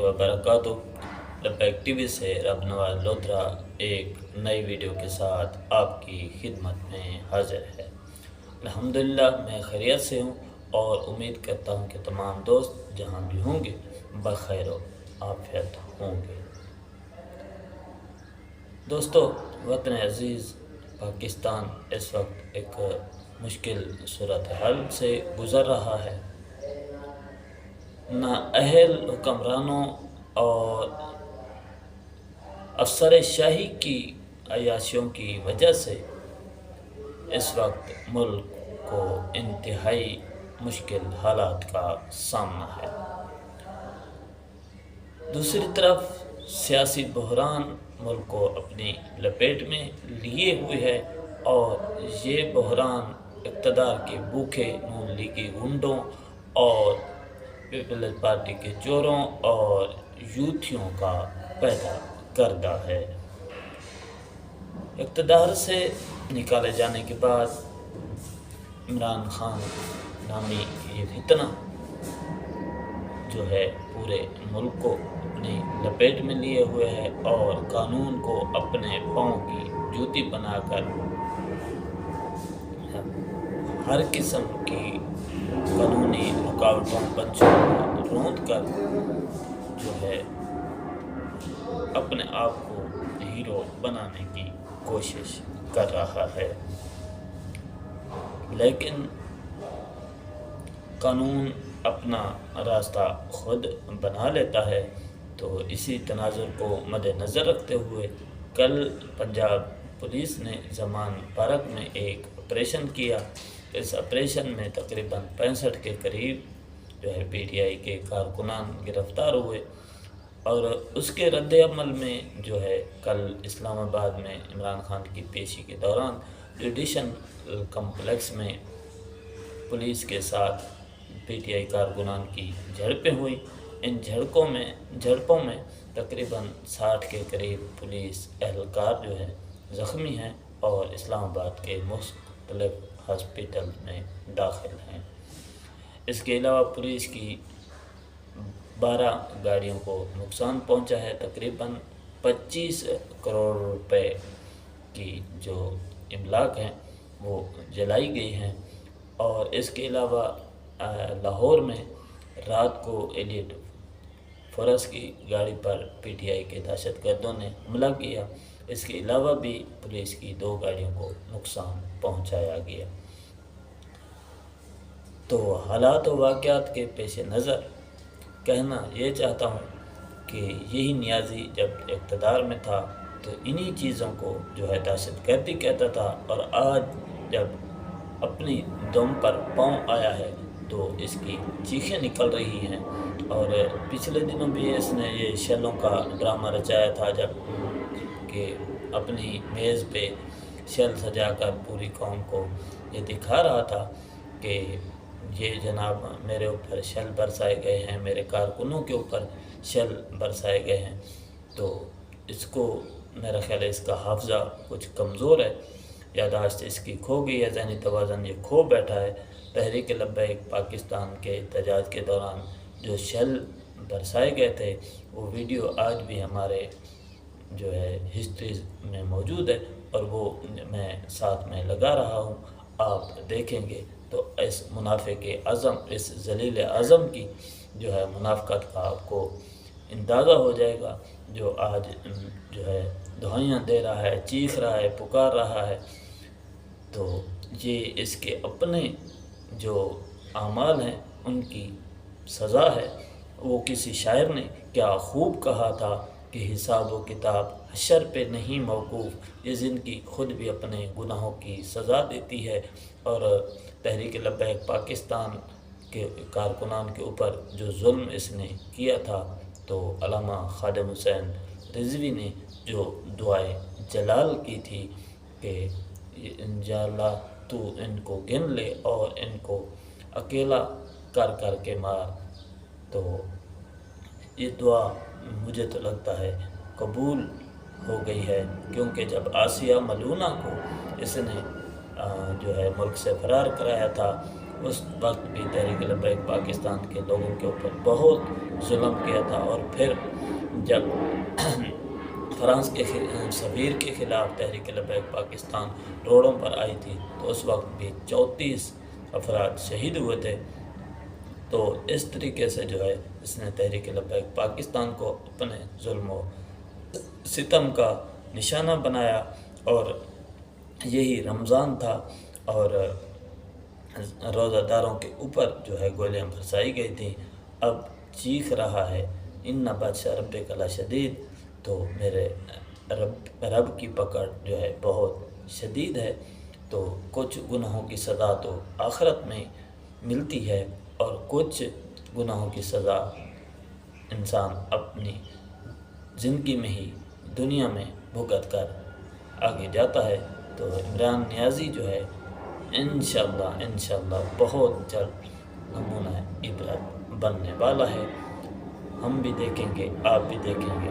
वबरकातुहू। लब्बैक TV से रब नवाज लोधरा एक नई वीडियो के साथ आपकी खिदमत में हाजिर है। अल्हम्दुलिल्लाह मैं खैरियत से हूँ और उम्मीद करता हूँ कि तमाम दोस्त जहाँ भी होंगे बखैर आफियत होंगे। दोस्तों, वतन अज़ीज़ पाकिस्तान इस वक्त एक मुश्किल सूरत हाल से गुज़र रहा है। नाअहल हुक्मरानों और अफसर शाही की अयाशियों की वजह से इस वक्त मुल्क को इंतहाई मुश्किल हालात का सामना है। दूसरी तरफ सियासी बहरान मुल्क को अपनी लपेट में लिए हुए है और ये बहरान इक़्तिदार के भूखे नून लीगी गुंडों और पीपल्स पार्टी के चोरों और यूथियों का पैदा करदा है। इक़्तिदार से निकाले जाने के बाद इमरान खान नामी ये फितना जो है पूरे मुल्क को अपनी लपेट में लिए हुए है और कानून को अपने पाँव की जूती बनाकर हर किस्म की कानूनी रुकावटों पंचों को रोंद कर जो है अपने आप को हीरो बनाने की कोशिश कर रहा है। लेकिन कानून अपना रास्ता खुद बना लेता है। तो इसी तनाजुर को मद्देनज़र रखते हुए कल पंजाब पुलिस ने ज़मान पार्क में एक ऑपरेशन किया। इस ऑपरेशन में तकरीबन 65 के करीब जो है PTI के कारकुनान गिरफ़्तार हुए और उसके रद्द-ए-अमल में जो है कल इस्लामाबाद में इमरान खान की पेशी के दौरान जुडिशल कम्प्लेक्स में पुलिस के साथ PTI कारकुनान की झड़पें हुई। इन झड़पों में तकरीबन 60 के करीब पुलिस एहलकार जो है ज़ख्मी हैं और इस्लामाबाद के मुख्तलिफ हॉस्पिटल में दाखिल हैं। इसके अलावा पुलिस की 12 गाड़ियों को नुकसान पहुंचा है। तकरीबन 25 करोड़ रुपए की जो इमलाक हैं वो जलाई गई हैं और इसके अलावा लाहौर में रात को एलियट फोर्स की गाड़ी पर PTI के दहशतगर्दों ने हमला किया। इसके अलावा भी पुलिस की 2 गाड़ियों को नुकसान पहुंचाया गया। तो हालात और वाक़यात के पेश नज़र कहना ये चाहता हूँ कि यही नियाज़ी जब इक़्तिदार में था तो इन्हीं चीज़ों को जो है दहशतगर्दी कहता था और आज जब अपनी दम पर पाँव आया है तो इसकी चीखें निकल रही हैं। और पिछले दिनों भी इसने ये शेलों का ड्रामा रचाया था जब कि अपनी मेज़ पे शेल सजाकर पूरी कौम को ये दिखा रहा था कि ये जनाब मेरे ऊपर शेल बरसाए गए हैं, मेरे कारकुनों के ऊपर शेल बरसाए गए हैं। तो इसको मेरा ख्याल है इसका हाफ़ज़ा कुछ कमज़ोर है, यादाश्त इसकी खो गई है, ज़हनी तवाज़ुन ये खो बैठा है। तहरीक लब्बैक पाकिस्तान के एहतजाज के दौरान जो शेल बरसाए गए थे वो वीडियो आज भी हमारे जो है हिस्ट्रीज़ में मौजूद है और वो मैं साथ में लगा रहा हूँ। आप देखेंगे तो इस मुनाफे के अज़म, इस ज़लील अज़म की जो है मुनाफ़क़त का आपको अंदाज़ा हो जाएगा, जो आज जो है दुआएं दे रहा है, चीख रहा है, पुकार रहा है। तो ये इसके अपने जो आमाल हैं उनकी सज़ा है। वो किसी शायर ने क्या खूब कहा था कि हिसाब व किताब हशर पे नहीं मौकूफ़, ये ज़िंदगी खुद भी अपने गुनाहों की सज़ा देती है। और तहरीक लब्बैक पाकिस्तान के कारकुनान के ऊपर जो जुल्म इसने किया था तो अल्लामा खादिम हुसैन रिज़वी ने जो दुआए जलाल की थी कि इंशाअल्लाह तू इनको गिन ले और इनको अकेला कर कर के मार। तो ये दुआ मुझे तो लगता है कबूल हो गई है, क्योंकि जब आसिया मलूना को इसने जो है मुल्क से फ़रार कराया था اس وقت بھی تحریک لبیک پاکستان کے لوگوں کے اوپر بہت ظلم کیا تھا، اور پھر جب فرانس کے سفیر کے خلاف تحریک لبیک پاکستان روڈوں پر آئی تھی تو اس وقت بھی 34 افراد شہید ہوئے تھے۔ تو اس طریقے سے جو ہے اس نے تحریک لبیک پاکستان کو اپنے ظلم و ستم کا نشانہ بنایا، اور یہی رمضان تھا اور روزہ داروں کے اوپر جو ہے گولیاں برسائی گئی تھیں۔ اب چیخ رہا ہے ان بطش ربک لشدید، تو میرے رب کی پکڑ جو ہے بہت شدید ہے۔ تو کچھ گناہوں کی سزا تو آخرت میں ملتی ہے، اور کچھ گناہوں کی سزا انسان اپنی زندگی میں ہی دنیا میں بھگت کر آگے جاتا ہے۔ تو عمران نیازی جو ہے انشاءاللہ بہت جلد نمونہ عبرت بننے والا ہے۔ ہم بھی دیکھیں گے، آپ بھی دیکھیں گے